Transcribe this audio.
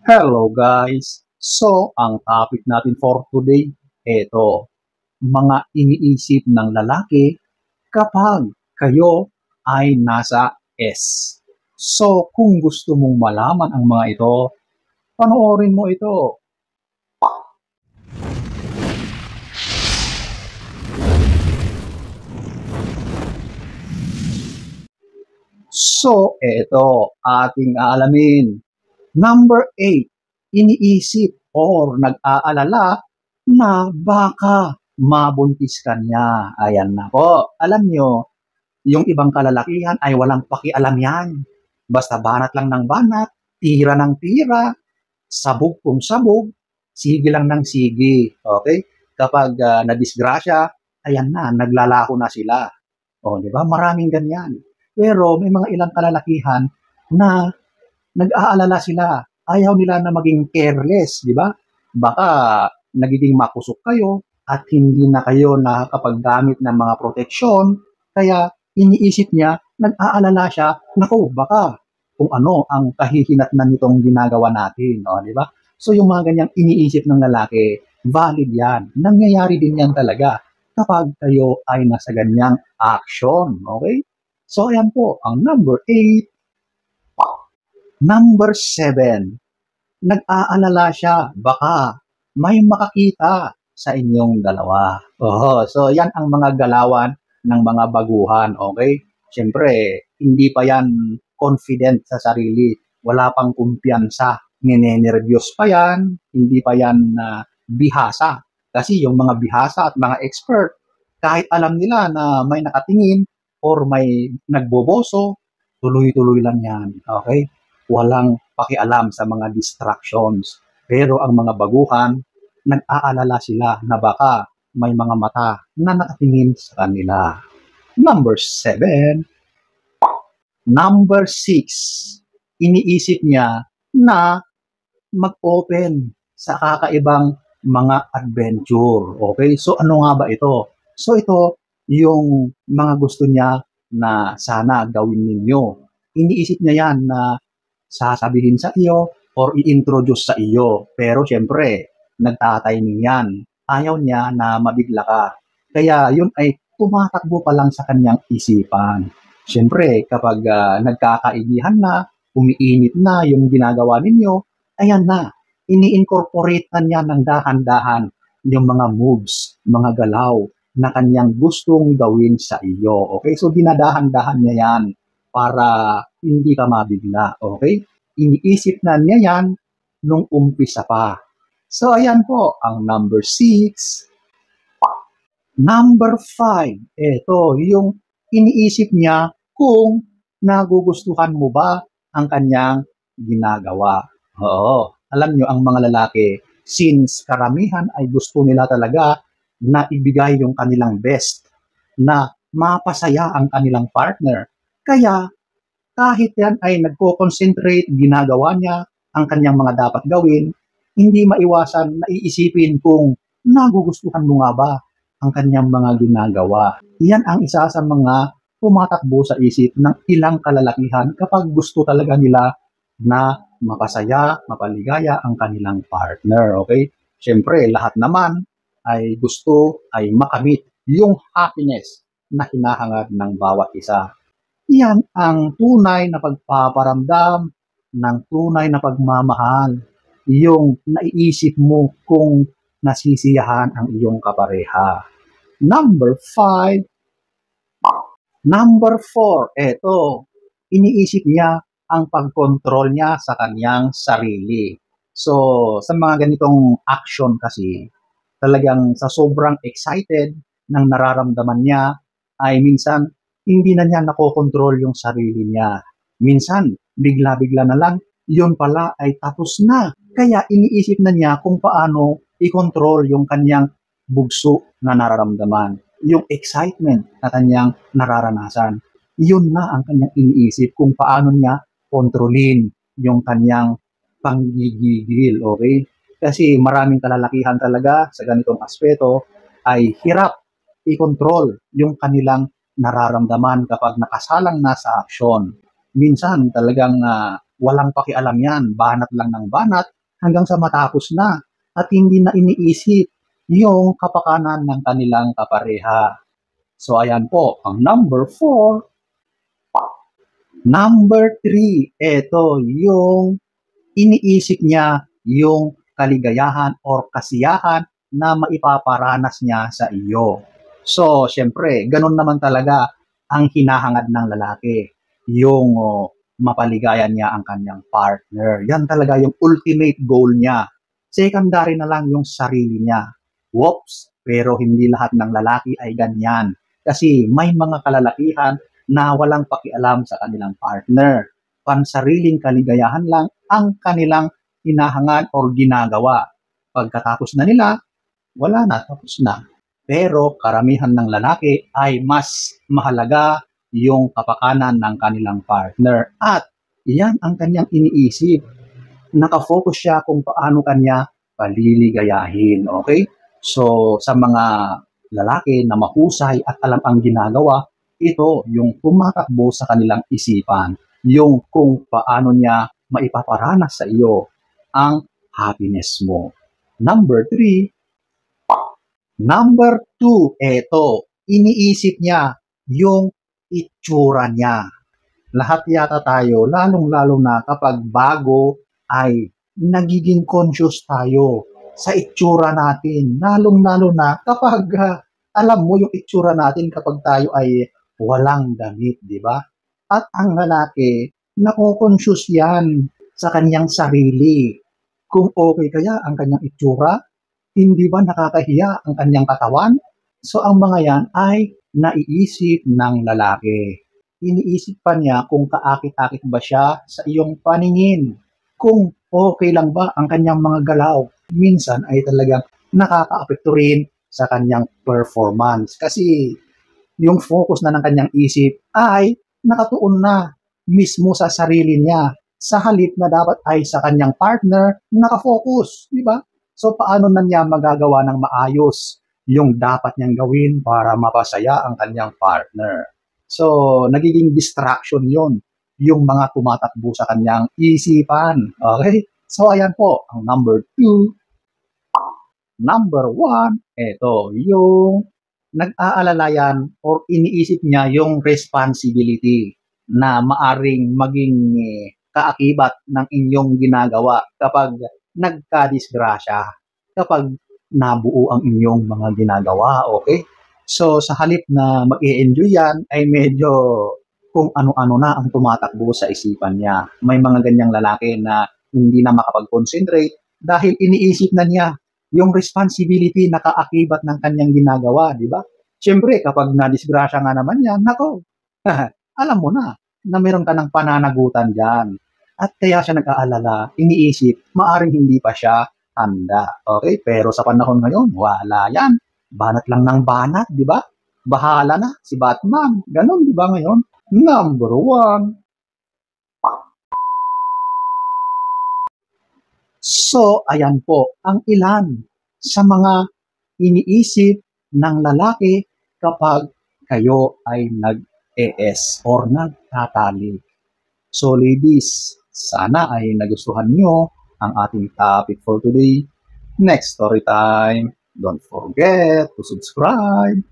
Hello guys! So, ang topic natin for today, eto, mga iniisip ng lalaki kapag kayo ay nasa S. So, kung gusto mong malaman ang mga ito, panoorin mo ito. So, eto, ating aalamin. Number 8, iniisip or nag-aalala na baka mabuntis ka niya. Ayan na po. Alam nyo, yung ibang kalalakihan ay walang pakialam yan. Basta banat lang ng banat, tira ng tira, sabog kung sabog, sige lang ng sige. Okay? Kapag nadisgrasya, ayan na, naglalako na sila. O, di ba? Maraming ganyan. Pero may mga ilang kalalakihan na nag-aalala sila. Ayaw nila na maging careless, di ba? Baka nagiging makusok kayo at hindi na kayo nakakapaggamit ng mga proteksyon. Kaya iniisip niya, nag-aalala siya, naku, baka kung ano ang kahihinatnan nitong ginagawa natin. O, di ba? So yung mga ganyang iniisip ng lalaki, valid yan. Nangyayari din yan talaga kapag kayo ay nasa ganyang action. Okay? So ayan po, ang number 8. Number 7, nag-aalala siya, baka may makakita sa inyong dalawa. So yan ang mga galawan ng mga baguhan, okay? Siyempre, hindi pa yan confident sa sarili, wala pang kumpiyansa, ninenervyos pa yan, hindi pa yan bihasa. Kasi yung mga bihasa at mga expert, kahit alam nila na may nakatingin or may nagboboso, tuloy-tuloy lang yan, okay? Walang pakialam sa mga distractions. Pero ang mga baguhan, nag-aalala sila na baka may mga mata na nakatingin sa kanila. Number 7. Number 6. Iniisip niya na mag-open sa kakaibang mga adventure. Okay? So ano nga ba ito? So ito yung mga gusto niya na sana gawin ninyo. Iniisip niya yan na sasabihin sa iyo or i-introduce sa iyo. Pero syempre, nagtatiming yan. Ayaw niya na mabigla ka. Kaya yun ay tumatakbo pa lang sa kanyang isipan. Syempre, kapag nagkakaigihan na, umiinit na yung ginagawa ninyo, ayan na, ini-incorporate na niya ng dahan-dahan yung mga moves, mga galaw na kanyang gustong gawin sa iyo. Okay? So, dinadahan-dahan niya yan para hindi ka mabigla, okay? Iniisip na niya yan nung umpisa pa. So, ayan po, ang number 6. Number 5, ito, yung iniisip niya kung nagugustuhan mo ba ang kanyang ginagawa. Oo, alam nyo, ang mga lalaki, since karamihan ay gusto nila talaga na ibigay yung kanilang best, na mapasaya ang kanilang partner. Kaya, kahit yan ay nagko-concentrate, ginagawa niya ang kanyang mga dapat gawin, hindi maiwasan na iisipin kung nagugustuhan mo nga ba ang kanyang mga ginagawa. Yan ang isa sa mga tumatakbo sa isip ng ilang kalalakihan kapag gusto talaga nila na mapasaya, mapaligaya ang kanilang partner. Okay? Siyempre, lahat naman ay gusto ay makamit yung happiness na hinahangad ng bawat isa. Yan ang tunay na pagpaparamdam ng tunay na pagmamahal. Yung naiisip mo kung nasisiyahan ang iyong kapareha. Number 5. Number 4. Eto, iniisip niya ang pagkontrol niya sa kanyang sarili. So, sa mga ganitong action kasi, talagang sa sobrang excited ng nararamdaman niya, ay minsan hindi na niya nakokontrol yung sarili niya. Minsan, bigla-bigla na lang, yun pala ay tapos na. Kaya iniisip na niya kung paano i-control yung kanyang bugso na nararamdaman. Yung excitement na kanyang nararanasan. Yun na ang kanyang iniisip kung paano niya kontrolin yung kanyang panggigigil. Okay? Kasi maraming kalalakihan talaga sa ganitong aspeto ay hirap i-control yung kanilang nararamdaman kapag nakasalang na sa aksyon. Minsan talagang walang pakialam yan, banat lang ng banat, hanggang sa matapos na at hindi na iniisip yung kapakanan ng kanilang kapareha. So ayan po, ang number 4. Number 3, ito yung iniisip niya yung kaligayahan or kasiyahan na maipaparanas niya sa iyo. So, syempre, ganun naman talaga ang hinahangad ng lalaki. Yung mapaligayan niya ang kanyang partner. Yan talaga yung ultimate goal niya. Secondary na lang yung sarili niya. Whoops! Pero hindi lahat ng lalaki ay ganyan. Kasi may mga kalalakihan na walang pakialam sa kanilang partner. Pansariling kaligayahan lang ang kanilang hinahangad or ginagawa. Pagkatapos na nila, wala na, tapos na. Pero karamihan ng lalaki ay mas mahalaga yung kapakanan ng kanilang partner. At iyan ang kanyang iniisip. Nakafocus siya kung paano kanya paliligayahin. Okay? So, sa mga lalaki na mahusay at alam ang ginagawa, ito yung tumatakbo sa kanilang isipan. Yung kung paano niya maipaparanas sa iyo ang happiness mo. Number 3. Number 2, eto, iniisip niya yung itsura niya. Lahat yata tayo, lalong-lalo na kapag bago ay nagiging conscious tayo sa itsura natin. Lalong-lalo na kapag alam mo yung itsura natin kapag tayo ay walang damit, di ba? At ang lalaki, nako-conscious yan sa kanyang sarili. Kung okay kaya ang kanyang itsura, hindi ba nakakahiya ang kanyang katawan? So ang mga yan ay naiisip ng lalaki. Iniisip pa niya kung kaakit-akit ba siya sa iyong paningin. Kung okay lang ba ang kanyang mga galaw. Minsan ay talagang nakakaapekto rin sa kanyang performance. Kasi yung focus na ng kanyang isip ay nakatuon na mismo sa sarili niya. Sa halip na dapat ay sa kanyang partner, nakafocus. Di ba? So, paano na niya magagawa ng maayos yung dapat niyang gawin para mapasaya ang kanyang partner? So, nagiging distraction yon yung mga tumatakbo sa kanyang isipan. Okay? So, ayan po, ang number 2. Number 1, ito, yung nag-aalala yan or iniisip niya yung responsibility na maaring maging kaakibat ng inyong ginagawa kapag nagka-disgrasya, kapag nabuo ang inyong mga ginagawa, okay? So, sa halip na mag-i-enjoy yan, ay medyo kung ano-ano na ang tumatakbo sa isipan niya. May mga ganyang lalaki na hindi na makapag-concentrate dahil iniisip na niya yung responsibility na kaakibat ng kanyang ginagawa, di ba? Siyempre, kapag na-disgrasya nga naman yan, nako, alam mo na meron ka ng pananagutan dyan. At kaya siya nag-aalala, iniisip, maaring hindi pa siya handa. Okay? Pero sa panahon ngayon, wala yan. Banat lang ng banat, di ba? Bahala na si Batman. Ganon, di ba ngayon? Number 1. So, ayan po, ang ilan sa mga iniisip ng lalaki kapag kayo ay nag-ES or nagtatalik. So, ladies, sana ay nagustuhan nyo ang ating topic for today. Next story time. Don't forget to subscribe.